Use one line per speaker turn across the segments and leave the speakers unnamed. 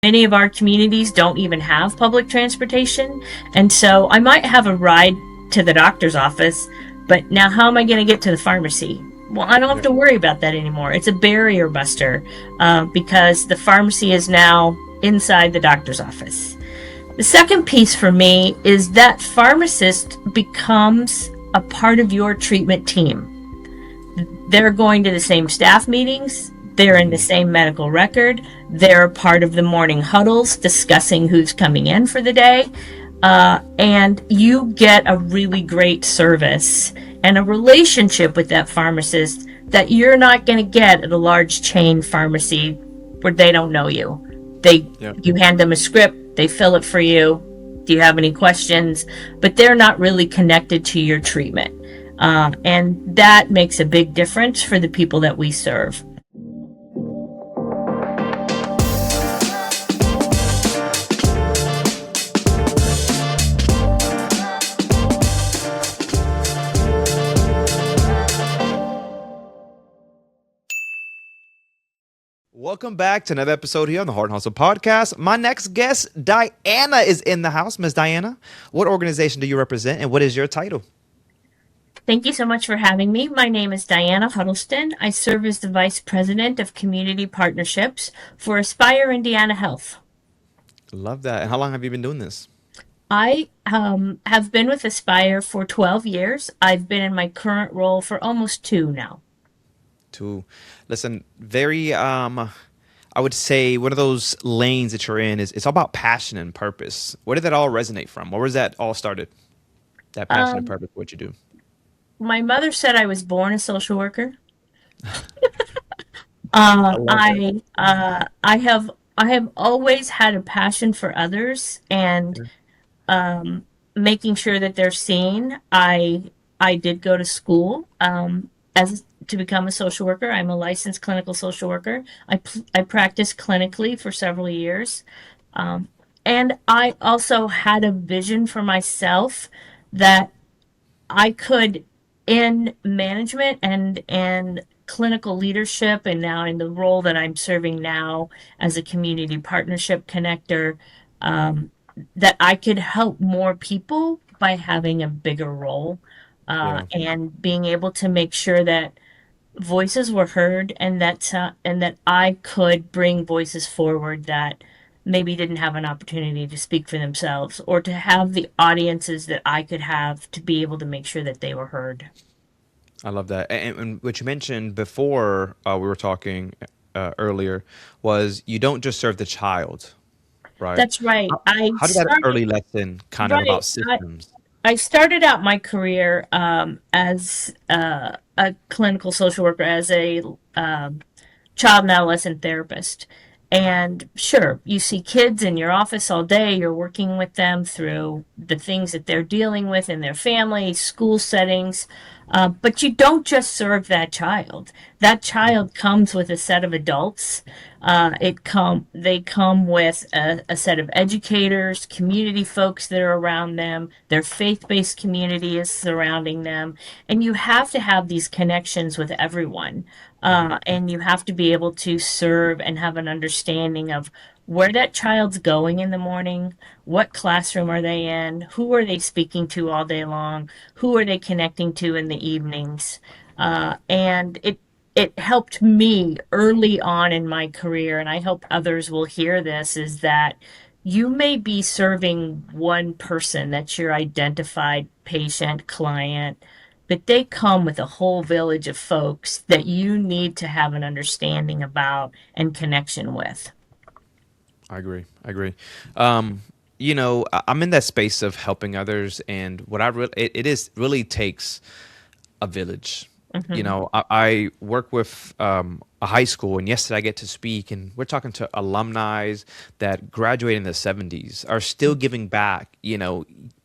Many of our communities don't even have public transportation. And so I might have a ride to the doctor's office, but now how am I going to get to the pharmacy? Well, I don't have
Yeah.
to worry about that anymore. It's a barrier buster because the pharmacy is now inside the doctor's office. The second piece for me is that pharmacist becomes a part of your treatment team. They're going to the same staff meetings. They're in the
Hmm.
same medical record. They're part of the morning huddles discussing who's coming in for the day. And you get a really great service and a relationship with that pharmacist that you're not going to get at a large chain pharmacy where they don't know you.
Yeah.
You hand them a script, they fill it for you. Do you have any questions? But they're not really connected to your treatment. And that makes a big difference for the people that we serve.
Welcome back to another episode here on the Heart and Hustle podcast. My next guest, Dianna, is in the house. Miss Dianna, what organization do you represent and what is your title?
Thank you so much for having me. My name is Dianna Huddleston. I serve as the Vice President of Community Partnerships for Aspire Indiana Health.
Love that. And how long have you been doing this?
I have been with Aspire for 12 years. I've been in my current role for almost two now.
To listen, very I would say one of those lanes that you're in is it's all about passion and purpose. Where did that all resonate from? Where was that all started? That passion and
Um,
purpose, what you do.
my mother said I was born a social worker.
I love it.
I have always had a passion for others and um, making sure that they're seen. I did go to school as to become a social worker. I'm a licensed clinical social worker. I practiced clinically for several years, um, and I also had a vision for myself that I could, in management and clinical leadership, and now in the role that I'm serving now as a community partnership connector, um, that I could help more people by having a bigger role
Yeah.
and being able to make sure that voices were heard and that I could bring voices forward that maybe didn't have an opportunity to speak for themselves or to have the audiences that I could have to be able to make sure that they were heard.
I love that. And what you mentioned before we were talking earlier was you don't just serve the child, right?
That's right.
How did that early lesson kind of
Right.
about systems?
I started out my career as a clinical social worker, as a child and adolescent therapist. And sure, you see kids in your office all day. You're working with them through the things that they're dealing with in their family, school settings. But you don't just serve that child. That child comes with a set of adults. They come with a set of educators, community folks that are around them. Their faith-based community is surrounding them, and you have to have these connections with everyone.
Mhm.
And you have to be able to serve and have an understanding of where that child's going in the morning, what classroom are they in, who are they speaking to all day long, who are they connecting to in the evenings. And it helped me early on in my career, and I hope others will hear this, is that you may be serving one person that's your identified patient, client, but they come with a whole village of folks that you need to have an understanding about and connection with.
I agree. I agree. I'm in that space of helping others, and what I really it is really takes a village.
Hmm.
I work with a high school, and yesterday I get to speak, and we're talking to alumni that graduated in the 70s, are still giving back,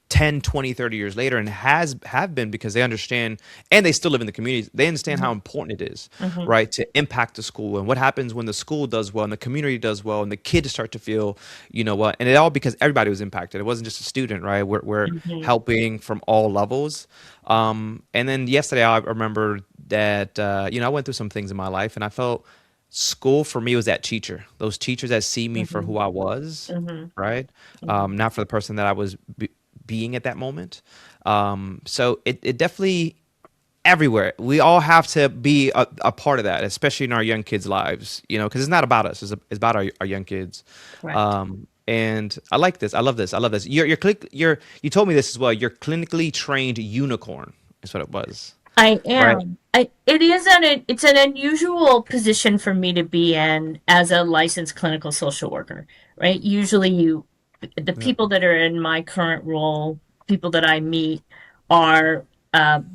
10, 20, 30 years later, and have been because they understand, and they still live in the communities. They understand how
Hmm.
important it is,
Hmm.
right, to impact the school and what happens when the school does well and the community does well and the kids start to feel, what, and it all because everybody was impacted. It wasn't just a student, right? We're
Hmm.
helping from all levels. And then yesterday I remember that I went through some things in my life, and I felt School for me was that teacher, those teachers that see me for
Hmm.
who I was,
Hmm.
right?
Hmm.
Not for the person that I was being at that moment. So it definitely everywhere. We all have to be a part of that, especially in our young kids' lives, because it's not about us. It's about our young kids.
Correct.
And I like this. I love this. I love this. You told me this as well. You're clinically trained unicorn is what it was,
I
right?
am. It's an unusual position for me to be in as a licensed clinical social worker, right? Usually the
Yeah.
people that are in my current role, people that I meet are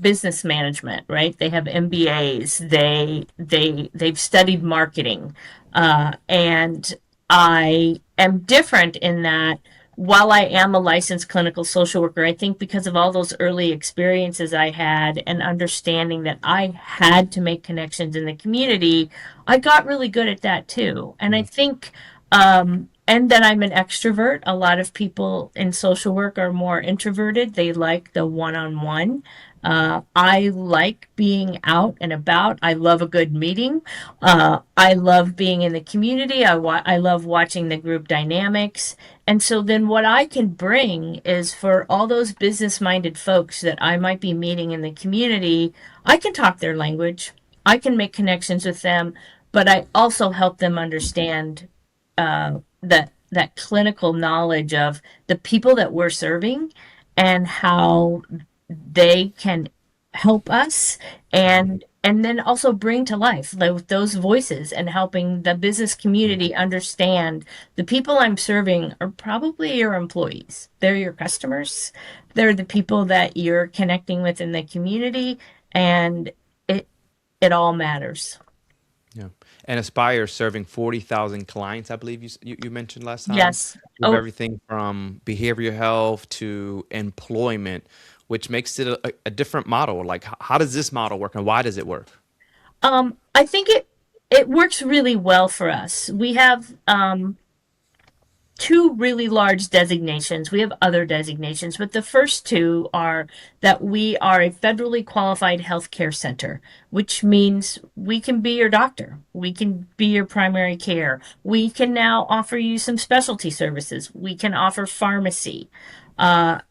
business management, right? They have MBAs. They've studied marketing, and I am different in that while I am a licensed clinical social worker, I think because of all those early experiences I had and understanding that I had to make connections in the community, I got really good at that too. And I think, and that I'm an extrovert. A lot of people in social work are more introverted. They like the one on one. I like being out and about. I love a good meeting. I love being in the community. I love watching the group dynamics. And so then what I can bring is for all those business minded folks that I might be meeting in the community, I can talk their language. I can make connections with them, but I also help them understand that clinical knowledge of the people that we're serving and how they can help us and then also bring to life like, those voices and helping the business community understand the people I'm serving are probably your employees. They're your customers. They're the people that you're connecting with in the community, and it it all matters.
Yeah. And Aspire serving 40,000 clients, I believe you mentioned last time,
Yes.
with
Oh,
everything from behavioral health to employment, which makes it a different model. Like, how does this model work and why does it work?
I think it works really well for us. We have two really large designations. We have other designations, but the first two are that we are a federally qualified healthcare center, which means we can be your doctor. We can be your primary care. We can now offer you some specialty services. We can offer pharmacy. And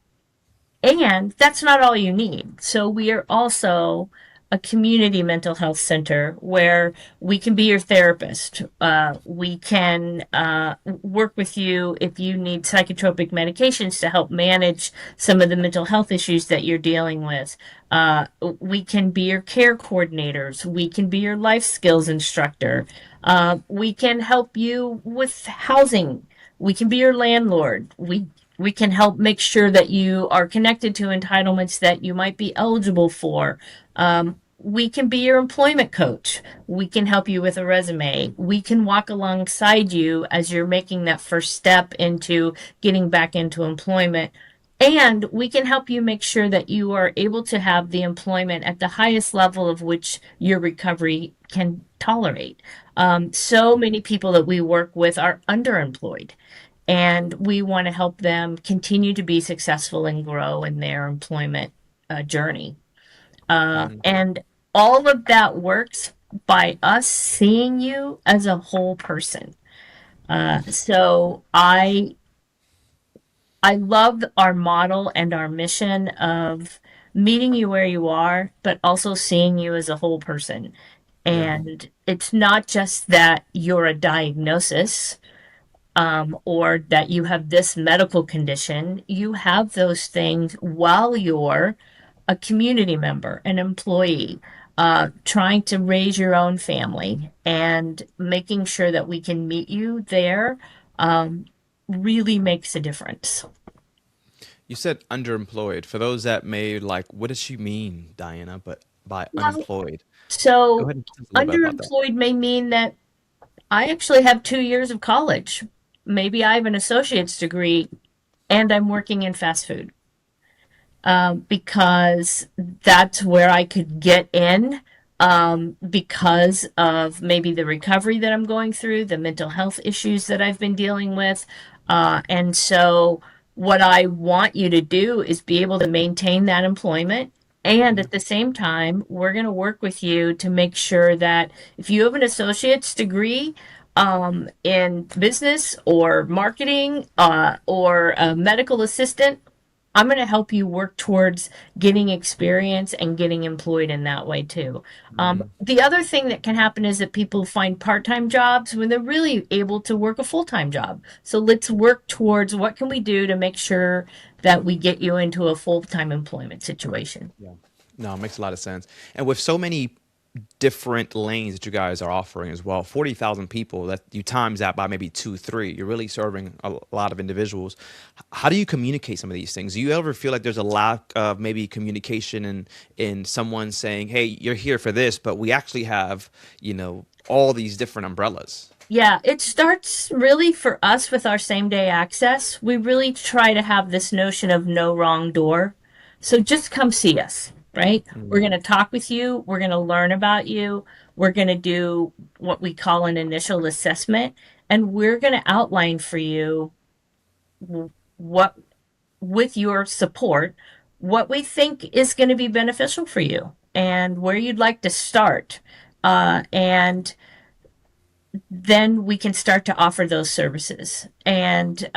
that's not all you need. So we are also a community mental health center where we can be your therapist. We can work with you if you need psychotropic medications to help manage some of the mental health issues that you're dealing with. We can be your care coordinators. We can be your life skills instructor. We can help you with housing. We can be your landlord. We can help make sure that you are connected to entitlements that you might be eligible for. We can be your employment coach. We can help you with a resume. We can walk alongside you as you're making that first step into getting back into employment. And we can help you make sure that you are able to have the employment at the highest level of which your recovery can tolerate. So many people that we work with are underemployed, and we want to help them continue to be successful and grow in their employment journey.
Mm,
And all of that works by us seeing you as a whole person. So I love our model and our mission of meeting you where you are, but also seeing you as a whole person.
yeah.
And it's not just that you're a diagnosis, or that you have this medical condition. You have those things while you're a community member, an employee, trying to raise your own family, and making sure that we can meet you there really makes a difference.
You said underemployed. For those that may like, what does she mean, Diana, but by
Well,
unemployed? Go
so
ahead and tell us a little bit about that.
underemployed may mean that I actually have 2 years of college. Maybe I have an associate's degree and I'm working in fast food, because that's where I could get in, because of maybe the recovery that I'm going through, the mental health issues that I've been dealing with. And so, what I want you to do is be able to maintain that employment And
Yeah.
at the same time, we're going to work with you to make sure that if you have an associate's degree in business or marketing or a medical assistant, I'm going to help you work towards getting experience and getting employed in that way too.
Mm.
The other thing that can happen is that people find part-time jobs when they're really able to work a full-time job. So let's work towards what can we do to make sure that we get you into a full-time employment situation.
Yeah. No, it makes a lot of sense. And with so many different lanes that you guys are offering as well, 40,000 people, that you times that by maybe two, three, you're really serving a lot of individuals. How do you communicate some of these things? Do you ever feel like there's a lack of maybe communication in someone saying, hey, you're here for this, but we actually have, all these different umbrellas?
Yeah, it starts really for us with our same day access. We really try to have this notion of no wrong door. So just come see us, right? We're
Mm.
going to talk with you. We're going to learn about you. We're going to do what we call an initial assessment. And we're going to outline for you what, with your support, what we think is going to be beneficial for you and where you'd like to start. And then we can start to offer those services. And,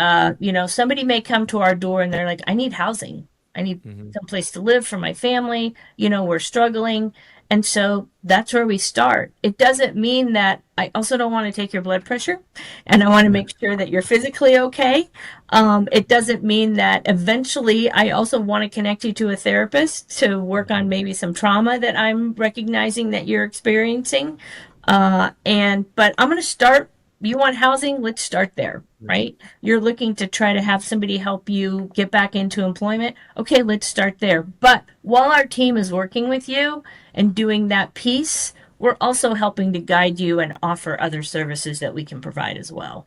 somebody may come to our door and they're like, I need housing. I need
Hmm.
someplace to live for my family. We're struggling. And so that's where we start. It doesn't mean that I also don't want to take your blood pressure and I want to make sure that you're physically okay. It doesn't mean that eventually I also want to connect you to a therapist to work on maybe some trauma that I'm recognizing that you're experiencing. But I'm going to start. You want housing? Let's start there, right? You're looking to try to have somebody help you get back into employment. Okay, let's start there. But while our team is working with you and doing that piece, we're also helping to guide you and offer other services that we can provide as well.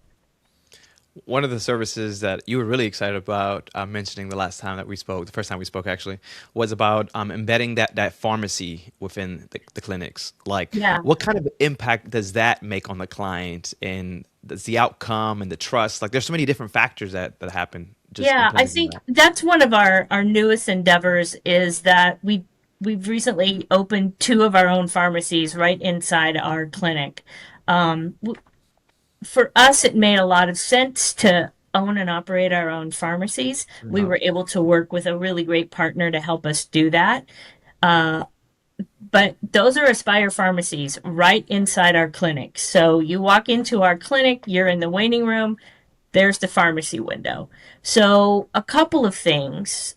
One of the services that you were really excited about mentioning the last time that we spoke, the first time we spoke actually, was about embedding that pharmacy within the clinics. Like,
Yeah.
what kind of impact does that make on the client, and does the outcome and the trust? Like, there's so many different factors that happen just
Yeah, I
implementing
think
that.
that's one of our newest endeavors is that we've recently opened two of our own pharmacies right inside our clinic. Um, for us, it made a lot of sense to own and operate our own pharmacies. We
Uh-huh.
were able to work with a really great partner to help us do that. But those are Aspire pharmacies right inside our clinic. So you walk into our clinic, you're in the waiting room, there's the pharmacy window. So, a couple of things.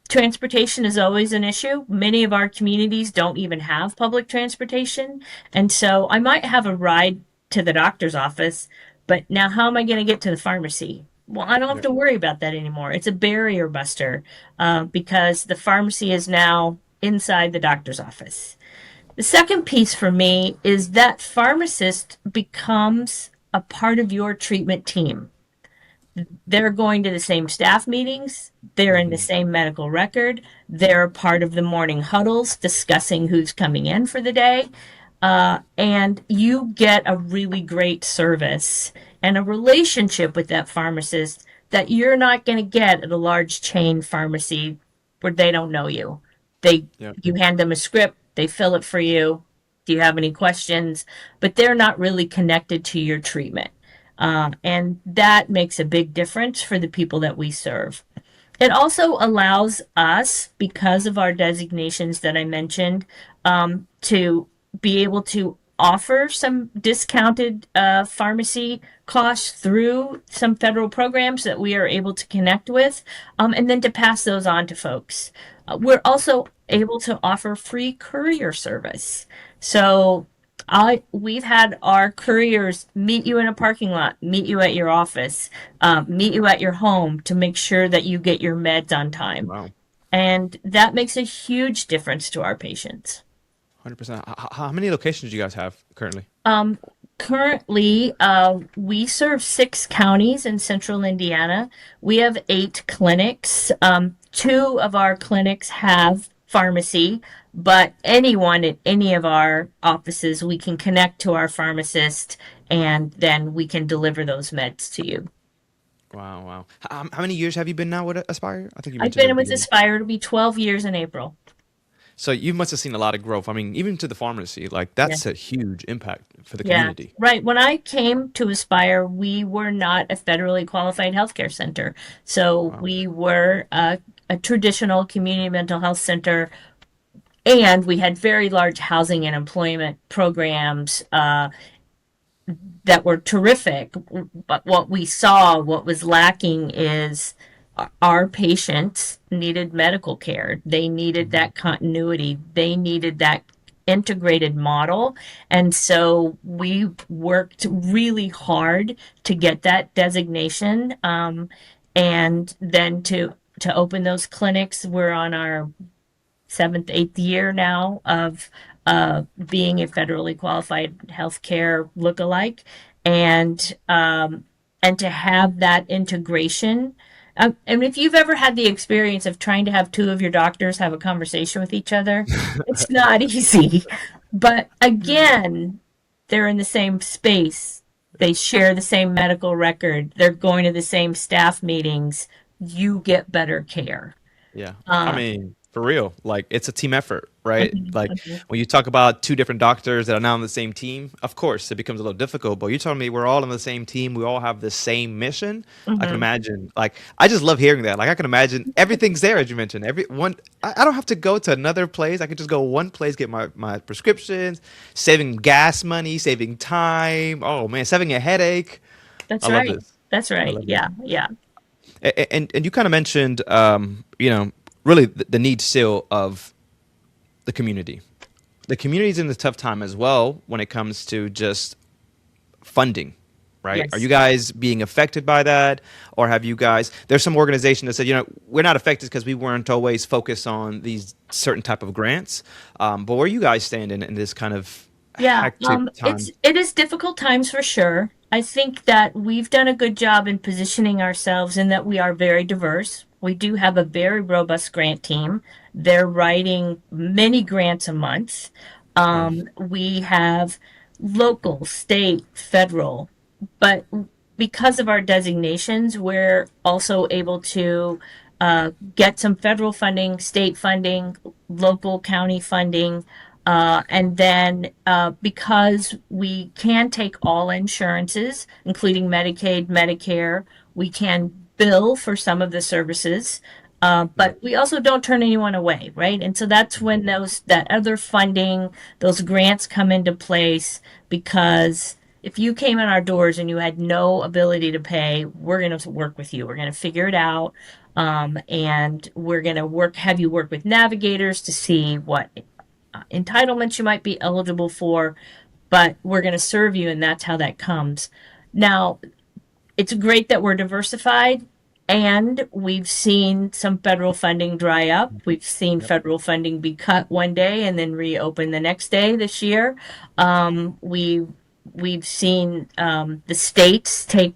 Transportation is always an issue. Many of our communities don't even have public transportation. And so I might have a ride to the doctor's office, but now how am I going to get to the pharmacy? Well, I don't have
Yeah.
to worry about that anymore. It's a barrier buster because the pharmacy is now inside the doctor's office. The second piece for me is that pharmacist becomes a part of your treatment team. They're going to the same staff meetings. They're in the
Hmm.
same medical record. They're part of the morning huddles discussing who's coming in for the day. And you get a really great service and a relationship with that pharmacist that you're not going to get at a large chain pharmacy where they don't know you. They
Yeah.
You hand them a script, they fill it for you. Do you have any questions? But they're not really connected to your treatment. And that makes a big difference for the people that we serve. It also allows us, because of our designations that I mentioned, to be able to offer some discounted pharmacy costs through some federal programs that we are able to connect with, and then to pass those on to folks. We're also able to offer free courier service. So we've had our couriers meet you in a parking lot, meet you at your office, meet you at your home to make sure that you get your meds on time.
Wow.
And that makes a huge difference to our patients.
100%. How many locations do you guys have currently?
Um, Currently, we serve 6 counties in central Indiana. We have 8 clinics. Two of our clinics have pharmacy, but anyone at any of our offices, we can connect to our pharmacist and then we can deliver those meds to you.
Wow, wow. How many years have you been now with Aspire? I think you
I've
mentioned at
been
the
with
beginning.
Aspire to be 12 years in April.
So you must have seen a lot of growth. I mean, even to the pharmacy, like
Yeah.
that's a huge impact for the
Yeah.
community.
Right. When I came to Aspire, we were not a federally qualified healthcare center. So
Wow.
we were a traditional community mental health center, and we had very large housing and employment programs that were terrific. But what we saw, what was lacking is our patients needed medical care. They needed
Mhm.
that continuity. They needed that integrated model. And so we worked really hard to get that designation. And then to open those clinics, we're on our seventh, eighth year now of being a federally qualified healthcare lookalike, and and to have that integration. And if you've ever had the experience of trying to have two of your doctors have a conversation with each other, it's not easy. But again, they're in the same space. They share the same medical record. They're going to the same staff meetings. You get better care.
Yeah. I
Uh,
mean, for real, like it's a team effort, right?
mhm,
Like
mhm.
when you talk about two different doctors that are now on the same team, of course it becomes a little difficult, but you're telling me we're all on the same team, we all have the same mission. I can
Mhm.
imagine, like, I just love hearing that. Like, I can imagine everything's there, as you mentioned. Every one, I don't have to go to another place. I could just go one place, get my prescriptions, saving gas money, saving time. Oh man, saving a headache.
That's
I love
right.
this.
That's
I
right.
love this.
Yeah. Yeah.
And you kind of mentioned, really the need still of the community. The community's in a tough time as well when it comes to just funding, right? Are you
Yes.
guys being affected by that, or have you guys? There's some organization that said, we're not affected because we weren't always focused on these certain type of grants. But where you guys stand in this kind of
Yeah.
hectic
It's
time?
it is difficult times for sure. I think that we've done a good job in positioning ourselves in that we are very diverse. We do have a very robust grant team. They're writing many grants a month.
Nice.
We have local, state, federal, but because of our designations, we're also able to get some federal funding, state funding, local county funding. And then because we can take all insurances, including Medicaid, Medicare, we can bill for some of the services.
Yep.
But we also don't turn anyone away, right? And so that's when that other funding, those grants come into place, because if you came in our doors and you had no ability to pay, we're going to work with you. We're going to figure it out. And we're going to have you work with navigators to see what entitlements you might be eligible for, but we're going to serve you, and that's how that comes. Now, it's great that we're diversified, and we've seen some federal funding dry up. We've seen
Yep.
federal funding be cut one day and then reopen the next day this year. We've seen the states take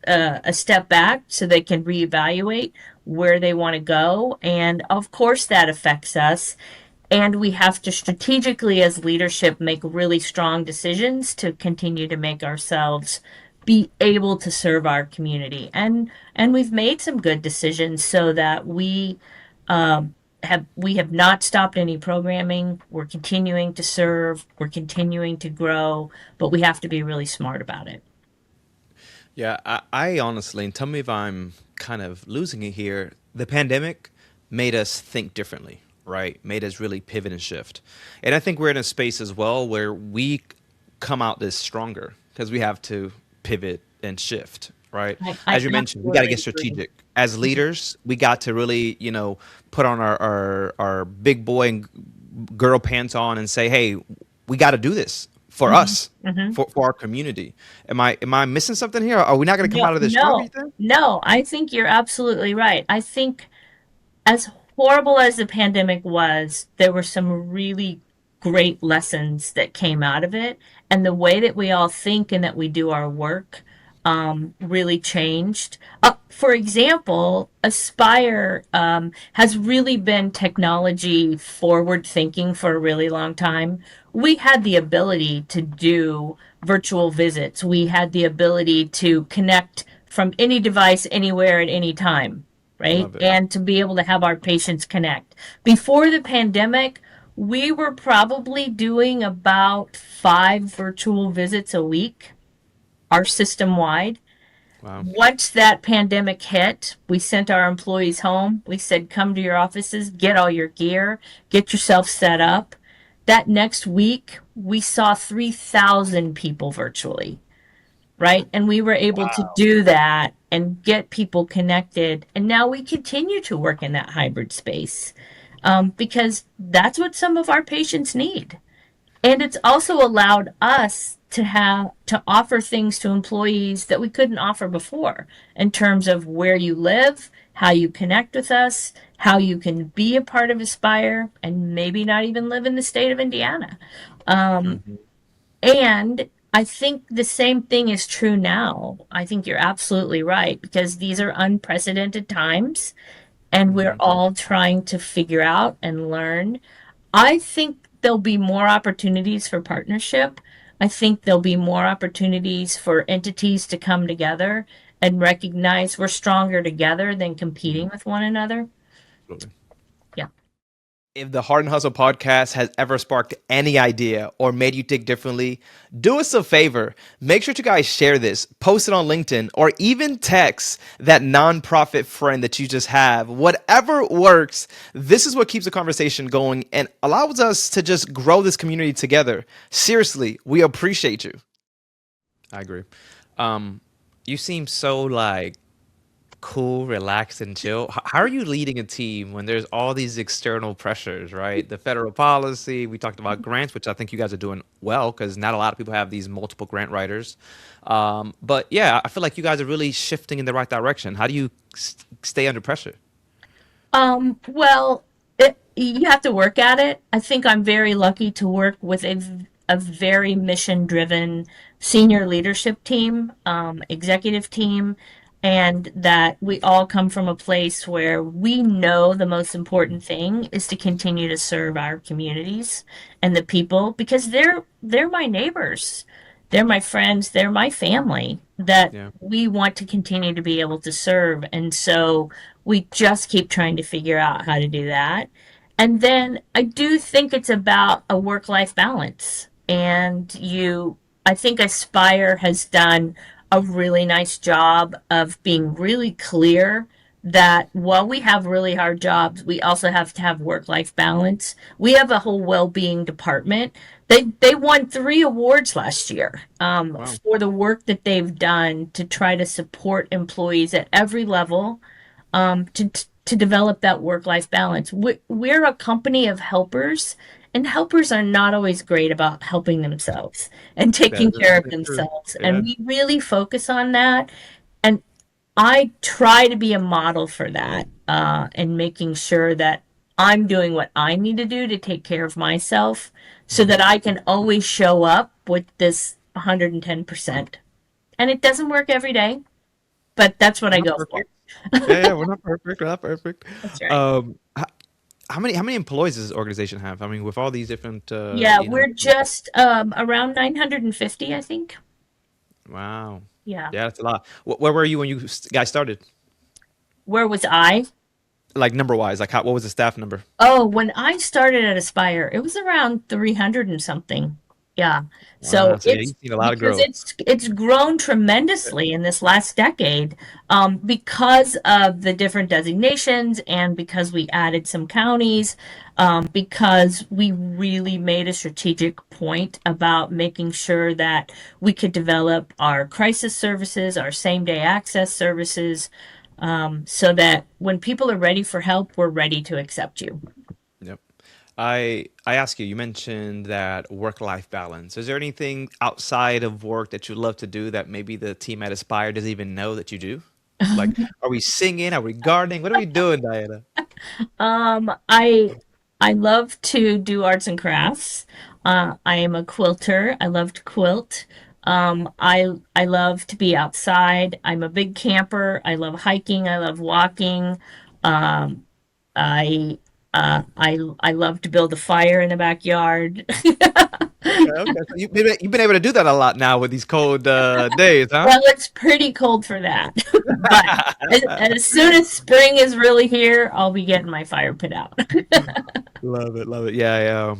a step back so they can reevaluate where they want to go, and of course that affects us. And we have to strategically, as leadership, make really strong decisions to continue to make ourselves be able to serve our community. And we've made some good decisions so that we have not stopped any programming. We're continuing to serve. We're continuing to grow, but we have to be really smart about it.
Yeah, I honestly, and tell me if I'm kind of losing it here, the pandemic made us think differently, right? Made us really pivot and shift. And I think we're in a space as well where we come out this stronger because we have to pivot and shift, right?
I
As you mentioned, we got to get
absolutely agree.
strategic. As leaders, we got to really, put on our big boy and girl pants on and say, hey, we got to do this for
Hmm.
us,
Hmm.
for our community. Am I missing something here? Are we not going to come
No,
out of this stronger, you
no,
think?
no. I think you're absolutely right. I think as horrible as the pandemic was, there were some really great lessons that came out of it. And the way that we all think and that we do our work really changed. For example, Aspire has really been technology forward thinking for a really long time. We had the ability to do virtual visits, we had the ability to connect from any device, anywhere, at any time, right?
Love it.
And to be able to have our patients connect. Before the pandemic, we were probably doing about 5 virtual visits a week, our system wide.
Wow.
Once that pandemic hit, we sent our employees home. We said, come to your offices, get all your gear, get yourself set up. That next week, we saw 3,000 people virtually, right? And we were able to do that and get people connected. And now we continue to work in that hybrid space because that's what some of our patients need. And it's also allowed us to offer things to employees that we couldn't offer before in terms of where you live, how you connect with us, how you can be a part of Aspire, and maybe not even live in the state of Indiana.
Hmm.
And I think the same thing is true now. I think you're absolutely right because these are unprecedented times and we're
Hmm.
all trying to figure out and learn. I think there'll be more opportunities for partnership. I think there'll be more opportunities for entities to come together and recognize we're stronger together than competing with one another.
Absolutely.
Yeah.
If the Heart and Hustle podcast has ever sparked any idea or made you think differently, do us a favor. Make sure to guys share this, post it on LinkedIn, or even text that nonprofit friend that you just have. Whatever works, this is what keeps the conversation going and allows us to just grow this community together. Seriously, we appreciate you. I agree. Um, you seem so like cool, relaxed, and chill. How are you leading a team when there's all these external pressures, right? The federal policy, we talked about grants, which I think you guys are doing well because not a lot of people have these multiple grant writers. But yeah, I feel like you guys are really shifting in the right direction. How do you stay under pressure?
Well, you have to work at it. I think I'm very lucky to work with a very mission driven senior leadership team, executive team, and that we all come from a place where we know the most important thing is to continue to serve our communities and the people because they're my neighbors. They're my friends, they're my family that
Yeah.
we want to continue to be able to serve. And so we just keep trying to figure out how to do that. And then I do think it's about a work life balance. I think Aspire has done a really nice job of being really clear that while we have really hard jobs, we also have to have work life balance. We have a whole well being department. They won 3 awards last year
Wow.
for the work that they've done to try to support employees at every level to develop that work life balance. We're a company of helpers, and helpers are not always great about helping themselves and taking care of
That's true.
themselves. And
Yeah.
we really focus on that. And I try to be a model for that and making sure that I'm doing what I need to do to take care of myself so
Mhm.
that I can always show up with this 110%. And it doesn't work every day, but that's what I
Not
go for.
perfect. Yeah, yeah, we're not perfect. We're not perfect.
That's right.
How many employees does this organization have? I mean, with all these different,
Yeah, we're just around 950, I think.
wow,
Yeah.
yeah, that's a lot. Where were you when you guys started?
Where was I?
Like number wise, like what was the staff number?
Oh, when I started at Aspire, it was around 300 and something. Yeah. So
Wow, so yeah,
it's
you've seen a lot of
because
growth.
it's grown tremendously in this last decade because of the different designations and because we added some counties, because we really made a strategic point about making sure that we could develop our crisis services, our same day access services, so that when people are ready for help, we're ready to accept you.
Yep. I ask you. You mentioned that work-life balance. Is there anything outside of work that you love to do that maybe the team at Aspire doesn't even know that you do? Like, are we singing? Are we gardening? What are we doing, Diana?
Um, I I love to do arts and crafts. I am a quilter. I love to quilt. I love to be outside. I'm a big camper. I love hiking. I love walking. Um, I I love to build a fire in the backyard.
Okay, okay. So you've been able to do that a lot now with these cold days, huh?
Well, it's pretty cold for that. But as soon as spring is really here, I'll be getting my fire pit out.
Love it, love it. Yeah, yeah.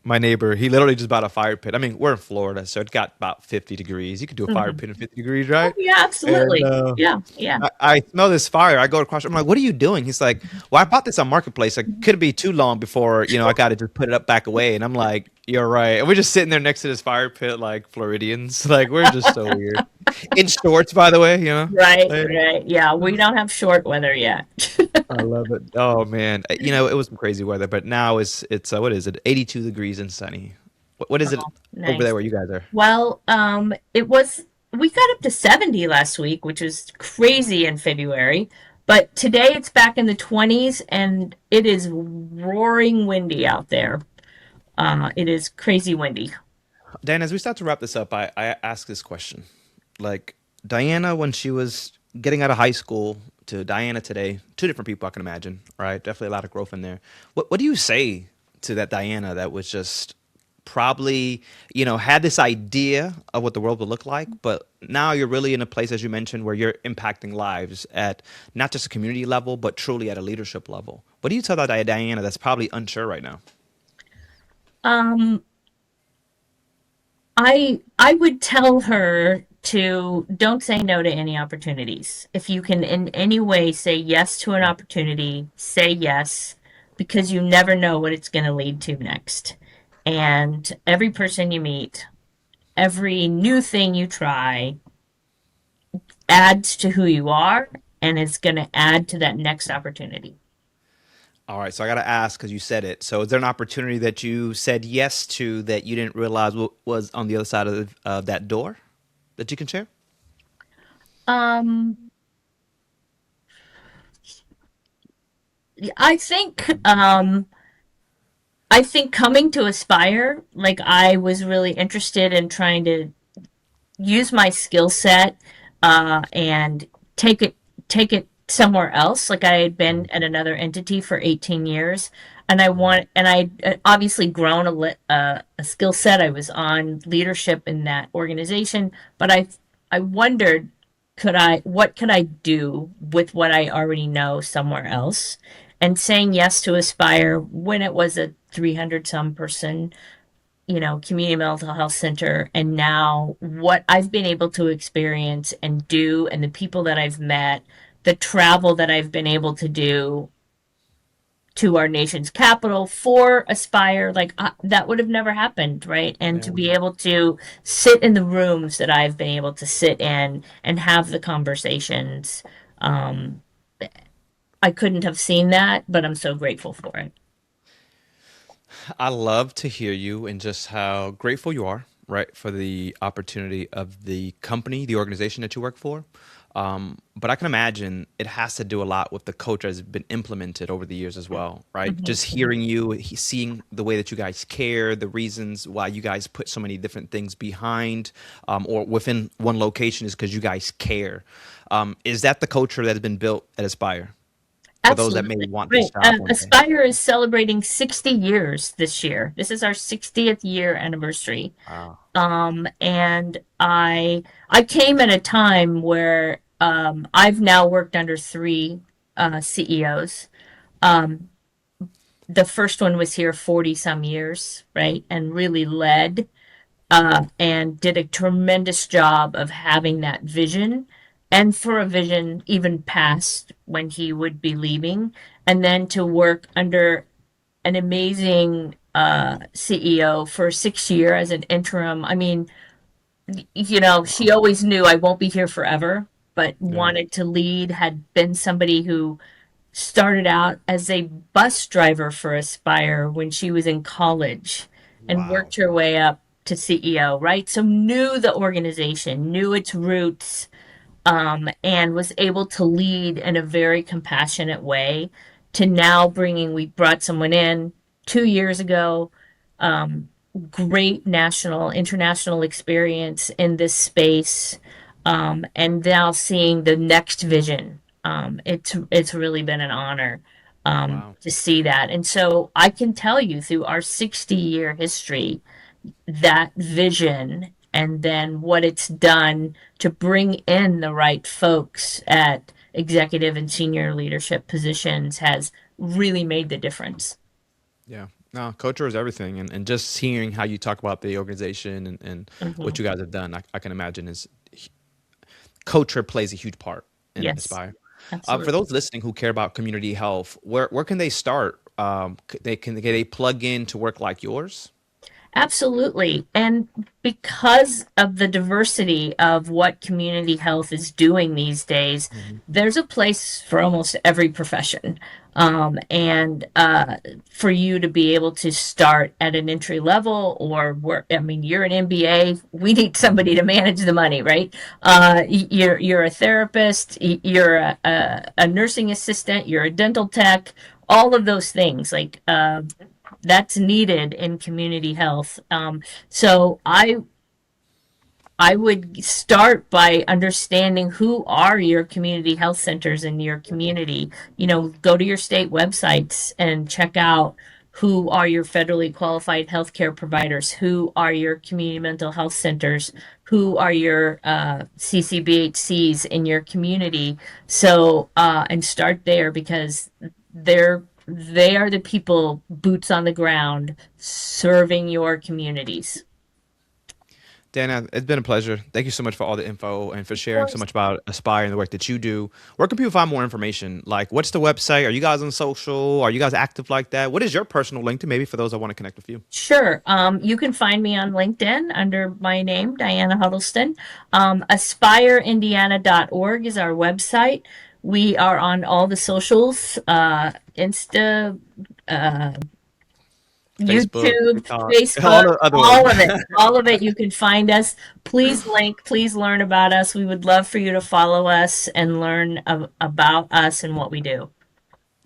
My neighbor, he literally just bought a fire pit. I mean, we're in Florida, so it got about 50 degrees. You could do a fire
Mhm.
pit in 50 degrees,
Oh,
right?
yeah,
And
absolutely. Yeah, yeah.
I smell this fire. I go across. I'm like, "What are you doing?" He's like, "Well, I bought this on Marketplace. It could be too long before I got to just put it up back away." And I'm like, "You're right." And we're just sitting there next to this fire pit like Floridians. Like we're just so weird. In shorts, by the way.
Right,
Like,
right. Yeah, we don't have short weather yet.
I love it. Oh man, it was some crazy weather, but now it's what is it? 82 degrees and sunny. What is it
Oh,
over there
nice.
where you guys are?
Well, we got up to 70 last week, which was crazy in February. But today it's back in the 20s and it is roaring windy out there. It is crazy windy.
Dan, as we start to wrap this up, I ask this question. Like Diana, when she was getting out of high school to Diana today, two different people I can imagine, right? Definitely a lot of growth in there. What do you say to that Diana that was just probably, had this idea of what the world would look like, but now you're really in a place, as you mentioned, where you're impacting lives at not just a community level, but truly at a leadership level. What do you tell that Diana that's probably unsure right now?
Um, I would tell her to don't say no to any opportunities. If you can in any way say yes to an opportunity, say yes because you never know what it's going to lead to next. And every person you meet, every new thing you try adds to who you are and is going to add to that next opportunity.
All right, so I got to ask because you said it. So, is there an opportunity that you said yes to that you didn't realize was on the other side of that door that you can share?
Um, I think I think coming to Aspire, like I was really interested in trying to use my skill set and take it take it somewhere else. Like I had been at another entity for 18 years, and I obviously grown a skill set. I was on leadership in that organization, but I wondered what could I do with what I already know somewhere else, and saying yes to Aspire when it was a 300 some person community mental health center, and now what I've been able to experience and do, and the people that I've met, the travel that I've been able to do to our nation's capital for Aspire, like that would have never happened, right? And to
Yeah.
be able to sit in the rooms that I've been able to sit in and have the conversations, um, I couldn't have seen that, but I'm so grateful for it.
I love to hear you and just how grateful you are, right, for the opportunity of the company, the organization that you work for. But I can imagine it has to do a lot with the culture that's been implemented over the years as well, right?
Mhm.
Just hearing you, seeing the way that you guys care, the reasons why you guys put so many different things behind or within one location is because you guys care. Is that the culture that has been built at Aspire for those that may
Absolutely.
want to
Right.
stop one day?
Aspire is celebrating 60 years this year. This is our 60th year anniversary.
Wow.
And I came at a time where I've now worked under three CEOs. Um, the first one was here 40 some years, right? And really led and did a tremendous job of having that vision and for a vision even past when he would be leaving. And then to work under an amazing CEO for 6 years as an interim. I mean, she always knew I won't be here forever, but
Yeah.
wanted to lead, had been somebody who started out as a bus driver for Aspire when she was in college and
Wow.
worked her way up to CEO, right? So knew the organization, knew its roots, and was able to lead in a very compassionate way to now we brought someone in 2 years ago, um, great national, international experience in this space, and now seeing the next vision. It's really been an honor
Wow.
to see that. And so I can tell you through our 60-year history, that vision and then what it's done to bring in the right folks at executive and senior leadership positions has really made the difference.
Yeah. No, culture is everything. And just hearing how you talk about the organization and what
Hmm.
you guys have done, I can imagine is culture plays a huge part in
Yes,
Aspire. For
absolutely.
those listening who care about community health, where can they start? Can they plug in to work like yours?
Absolutely. And because of the diversity of what community health is doing these days,
Mhm.
there's a place for almost every profession. And for you to be able to start at an entry level or work, I mean, you're an MBA, we need somebody
Mhm.
to manage the money, right? You're a therapist, you're a nursing assistant, you're a dental tech, all of those things. That's needed in community health. So I would start by understanding who are your community health centers in your community. Go to your state websites and check out who are your federally qualified healthcare providers, who are your community mental health centers, who are your CCBHCs in your community. And start there because they are the people boots on the ground serving your communities.
Dana, it's been a pleasure. Thank you so much for all the info and for
Of
sharing so
course.
much about Aspire and the work that you do. Where can people find more information? Like, what's the website? Are you guys on social? Are you guys active like that? What is your personal link to maybe for those that want to connect with you?
Sure. You can find me on LinkedIn under my name, Dianna Huddleston. AspireIndiana.org is our website. We are on all the socials, Insta, uh,
Facebook,
YouTube,
TikTok, all
Facebook,
the other ones.
all of it. All of it. You can find us. Please link, please learn about us. We would love for you to follow us and learn about us and what we do.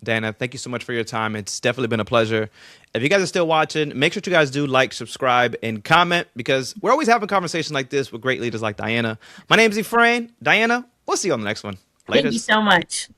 Dana, thank you so much for your time. It's definitely been a pleasure. If you guys are still watching, make sure you guys do like, subscribe, and comment because we're always having conversations like this with great leaders like Diana. My name's Efrain. Diana, we'll see you on the next one.
Thank you
Latest.
so much.